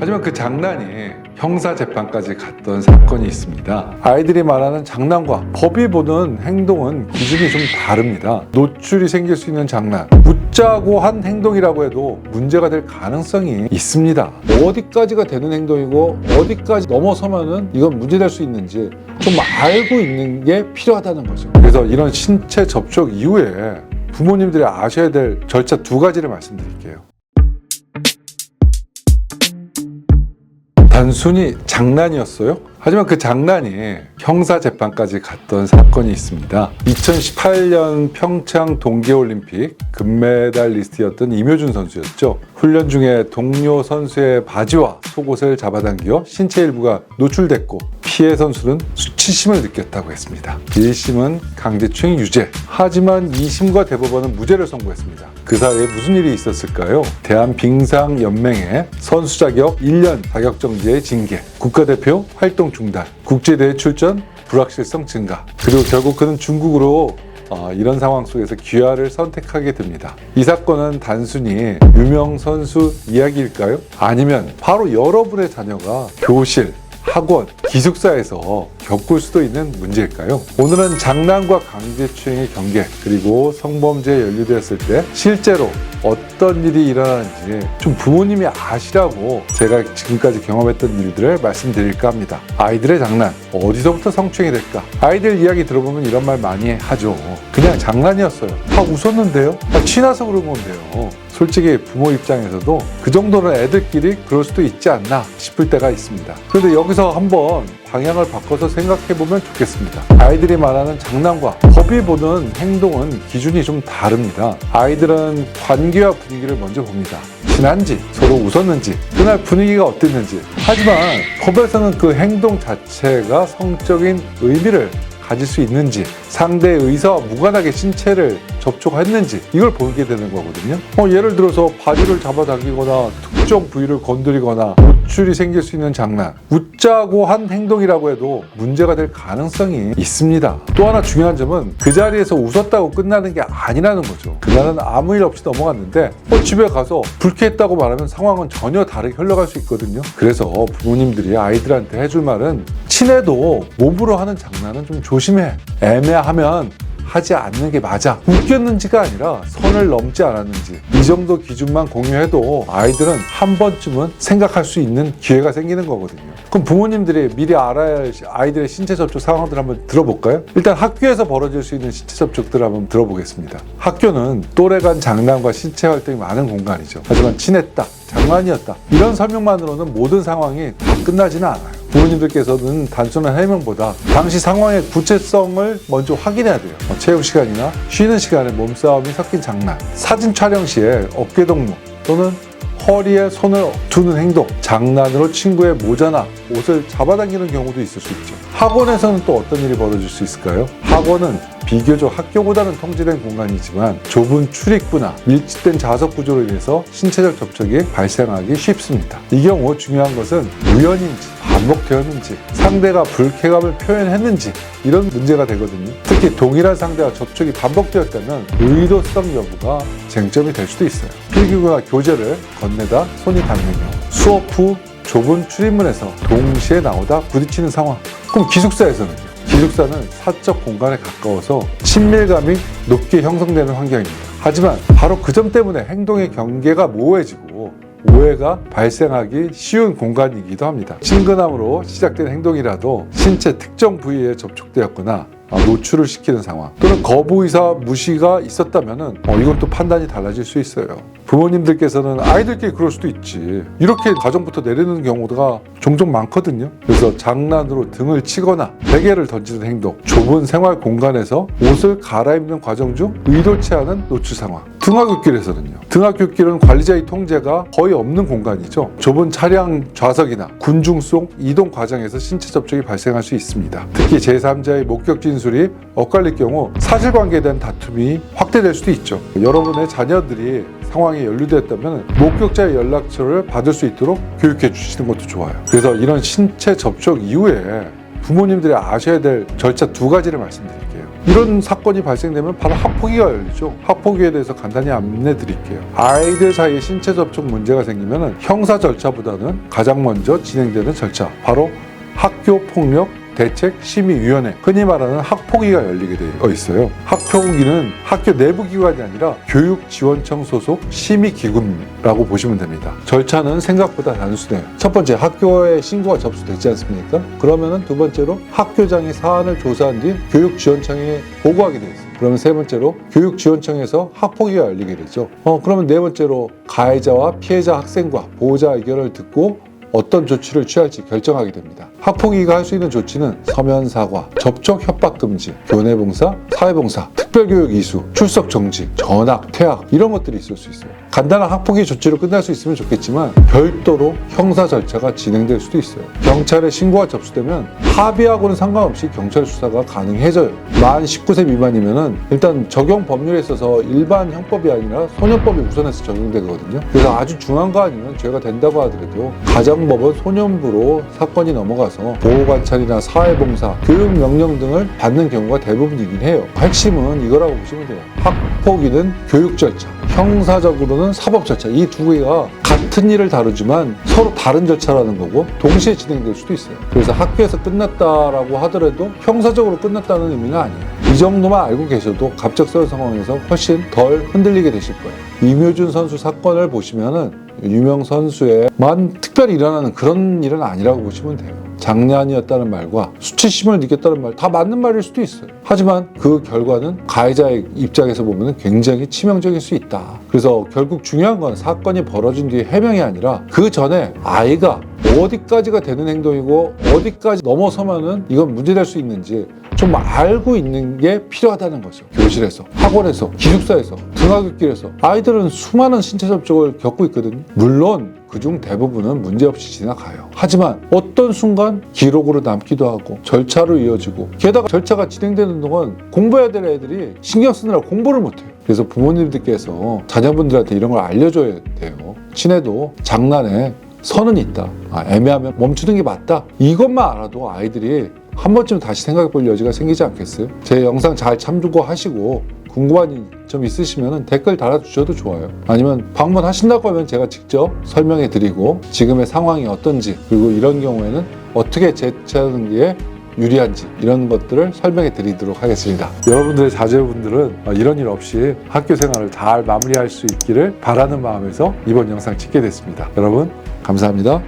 하지만 그 장난이 형사재판까지 갔던 사건이 있습니다. 아이들이 말하는 장난과 법이 보는 행동은 기준이 좀 다릅니다. 노출이 생길 수 있는 장난, 웃자고 한 행동이라고 해도 문제가 될 가능성이 있습니다. 어디까지가 되는 행동이고 어디까지 넘어서면은 이건 문제될 수 있는지 좀 알고 있는 게 필요하다는 거죠. 그래서 이런 신체 접촉 이후에 부모님들이 아셔야 될 절차 2가지를 말씀드릴게요. 단순히 장난이었어요? 하지만 그 장난이 형사재판까지 갔던 사건이 있습니다. 2018년 평창 동계올림픽 금메달리스트였던 임효준 선수였죠. 훈련 중에 동료 선수의 바지와 속옷을 잡아당겨 신체 일부가 노출됐고 피해 선수는 수치심을 느꼈다고 했습니다. 1심은 강제추행 유죄, 하지만 2심과 대법원은 무죄를 선고했습니다. 그 사이에 무슨 일이 있었을까요? 대한빙상연맹의 선수 자격 1년 자격정지의 징계, 국가대표 활동 중단, 국제대회 출전 불확실성 증가, 그리고 결국 그는 중국으로 이런 상황 속에서 귀화를 선택하게 됩니다. 이 사건은 단순히 유명 선수 이야기일까요? 아니면 바로 여러분의 자녀가 교실, 학원, 기숙사에서 겪을 수도 있는 문제일까요? 오늘은 장난과 강제추행의 경계, 그리고 성범죄에 연루되었을 때 실제로 어떤 일이 일어나는지 좀 부모님이 아시라고 제가 지금까지 경험했던 일들을 말씀드릴까 합니다. 아이들의 장난, 어디서부터 성추행이 될까? 아이들 이야기 들어보면 이런 말 많이 하죠. 그냥 장난이었어요. 다 웃었는데요? 다 치나서 그런 건데요. 솔직히 부모 입장에서도 그 정도는 애들끼리 그럴 수도 있지 않나 싶을 때가 있습니다. 그런데 여기서 한번 방향을 바꿔서 생각해보면 좋겠습니다. 아이들이 말하는 장난과 법이 보는 행동은 기준이 좀 다릅니다. 아이들은 관계와 분위기를 먼저 봅니다. 친한지, 서로 웃었는지, 그날 분위기가 어땠는지. 하지만 법에서는 그 행동 자체가 성적인 의미를 가질 수 있는지, 상대의 의사와 무관하게 신체를 접촉했는지 이걸 보게 되는 거거든요. 예를 들어서 바지를 잡아당기거나 특정 부위를 건드리거나 노출이 생길 수 있는 장난, 웃자고 한 행동이라고 해도 문제가 될 가능성이 있습니다. 또 하나 중요한 점은 그 자리에서 웃었다고 끝나는 게 아니라는 거죠. 그날은 아무 일 없이 넘어갔는데 집에 가서 불쾌했다고 말하면 상황은 전혀 다르게 흘러갈 수 있거든요. 그래서 부모님들이 아이들한테 해줄 말은 친해도 몸으로 하는 장난은 좀 조심해. 애매하면 하지 않는 게 맞아. 웃겼는지가 아니라 선을 넘지 않았는지, 이 정도 기준만 공유해도 아이들은 한 번쯤은 생각할 수 있는 기회가 생기는 거거든요. 그럼 부모님들이 미리 알아야 할 아이들의 신체 접촉 상황들 한번 들어볼까요? 일단 학교에서 벌어질 수 있는 신체 접촉들을 한번 들어보겠습니다. 학교는 또래 간 장난과 신체 활동이 많은 공간이죠. 하지만 친했다, 장난이었다, 이런 설명만으로는 모든 상황이 다 끝나지는 않아요. 부모님들께서는 단순한 해명보다 당시 상황의 구체성을 먼저 확인해야 돼요. 체육 시간이나 쉬는 시간에 몸싸움이 섞인 장난, 사진 촬영 시에 어깨 동무 또는 허리에 손을 두는 행동, 장난으로 친구의 모자나 옷을 잡아당기는 경우도 있을 수 있죠. 학원에서는 또 어떤 일이 벌어질 수 있을까요? 학원은 비교적 학교보다는 통제된 공간이지만 좁은 출입구나 밀집된 좌석 구조로 인해서 신체적 접촉이 발생하기 쉽습니다. 이 경우 중요한 것은 우연인지 반복되었는지, 상대가 불쾌감을 표현했는지, 이런 문제가 되거든요. 특히 동일한 상대와 접촉이 반복되었다면 의도성 여부가 쟁점이 될 수도 있어요. 필기구나 교재를 건네다 손이 닿는 경우, 수업 후 좁은 출입문에서 동시에 나오다 부딪히는 상황. 그럼 기숙사에서는요? 기숙사는 사적 공간에 가까워서 친밀감이 높게 형성되는 환경입니다. 하지만 바로 그 점 때문에 행동의 경계가 모호해지고 오해가 발생하기 쉬운 공간이기도 합니다. 친근함으로 시작된 행동이라도 신체 특정 부위에 접촉되었거나 노출을 시키는 상황, 또는 거부 의사 무시가 있었다면 이건 또 판단이 달라질 수 있어요. 부모님들께서는 아이들끼리 그럴 수도 있지, 이렇게 가정부터 내리는 경우가 종종 많거든요. 그래서 장난으로 등을 치거나 베개를 던지는 행동, 좁은 생활 공간에서 옷을 갈아입는 과정 중 의도치 않은 노출 상황. 등하굣길에서는요, 등하굣길은 관리자의 통제가 거의 없는 공간이죠. 좁은 차량 좌석이나 군중 속 이동 과정에서 신체 접촉이 발생할 수 있습니다. 특히 제3자의 목격 진술이 엇갈릴 경우 사실관계에 대한 다툼이 확대될 수도 있죠. 여러분의 자녀들이 상황에 연루되었다면 목격자의 연락처를 받을 수 있도록 교육해 주시는 것도 좋아요. 그래서 이런 신체 접촉 이후에 부모님들이 아셔야 될 절차 2가지를 말씀드릴게요. 이런 사건이 발생되면 바로 학폭위가 열리죠. 학폭위에 대해서 간단히 안내 드릴게요. 아이들 사이에 신체 접촉 문제가 생기면 형사 절차보다는 가장 먼저 진행되는 절차, 바로 학교폭력 대책심의위원회, 흔히 말하는 학폭위가 열리게 되어 있어요. 학폭위는 학교 내부 기관이 아니라 교육지원청 소속 심의기구라고 보시면 됩니다. 절차는 생각보다 단순해요. 첫 번째, 학교에 신고가 접수됐지 않습니까? 그러면은 2번째로 학교장이 사안을 조사한 뒤 교육지원청에 보고하게 되어 있어요. 그러면 3번째로 교육지원청에서 학폭위가 열리게 되죠. 그러면 4번째로 가해자와 피해자 학생과 보호자 의견을 듣고 어떤 조치를 취할지 결정하게 됩니다. 학폭위가 할 수 있는 조치는 서면 사과, 접촉 협박 금지, 교내 봉사, 사회 봉사, 특별교육 이수, 출석 정지, 전학, 퇴학 이런 것들이 있을 수 있어요. 간단한 학폭위 조치로 끝날 수 있으면 좋겠지만 별도로 형사 절차가 진행될 수도 있어요. 경찰에 신고가 접수되면 합의하고는 상관없이 경찰 수사가 가능해져요. 만 19세 미만이면은 일단 적용 법률에 있어서 일반 형법이 아니라 소년법이 우선해서 적용되거든요. 그래서 아주 중한 거 아니면 죄가 된다고 하더라도 가정법원 소년부로 사건이 넘어가서 보호관찰이나 사회봉사, 교육명령 등을 받는 경우가 대부분이긴 해요. 핵심은 이거라고 보시면 돼요. 학폭위는 교육 절차, 형사적으로는 사법 절차, 이 2개가 같은 일을 다루지만 서로 다른 절차라는 거고 동시에 진행될 수도 있어요. 그래서 학교에서 끝났다라고 하더라도 형사적으로 끝났다는 의미는 아니에요. 이 정도만 알고 계셔도 갑작스러운 상황에서 훨씬 덜 흔들리게 되실 거예요. 임효준 선수 사건을 보시면은 유명 선수에만 특별히 일어나는 그런 일은 아니라고 보시면 돼요. 장난이었다는 말과 수치심을 느꼈다는 말 다 맞는 말일 수도 있어요. 하지만 그 결과는 가해자의 입장에서 보면 굉장히 치명적일 수 있다. 그래서 결국 중요한 건 사건이 벌어진 뒤에 해명이 아니라 그 전에 아이가 어디까지가 되는 행동이고 어디까지 넘어서면은 이건 문제될 수 있는지 좀 알고 있는 게 필요하다는 거죠. 교실에서, 학원에서, 기숙사에서, 등하굣길에서 아이들은 수많은 신체 접촉을 겪고 있거든요. 물론 그중 대부분은 문제없이 지나가요. 하지만 어떤 순간 기록으로 남기도 하고 절차로 이어지고 게다가 절차가 진행되는 동안 공부해야 될 애들이 신경 쓰느라 공부를 못해요. 그래서 부모님들께서 자녀분들한테 이런 걸 알려줘야 돼요. 친해도 장난에 선은 있다. 애매하면 멈추는 게 맞다. 이것만 알아도 아이들이 한 번쯤 다시 생각해 볼 여지가 생기지 않겠어요? 제 영상 잘 참고하시고 궁금한 점 있으시면 댓글 달아주셔도 좋아요. 아니면 방문하신다고 하면 제가 직접 설명해 드리고 지금의 상황이 어떤지 그리고 이런 경우에는 어떻게 대처하는 게 유리한지 이런 것들을 설명해 드리도록 하겠습니다. 여러분들의 자제분들은 이런 일 없이 학교 생활을 잘 마무리할 수 있기를 바라는 마음에서 이번 영상 찍게 됐습니다. 여러분 감사합니다.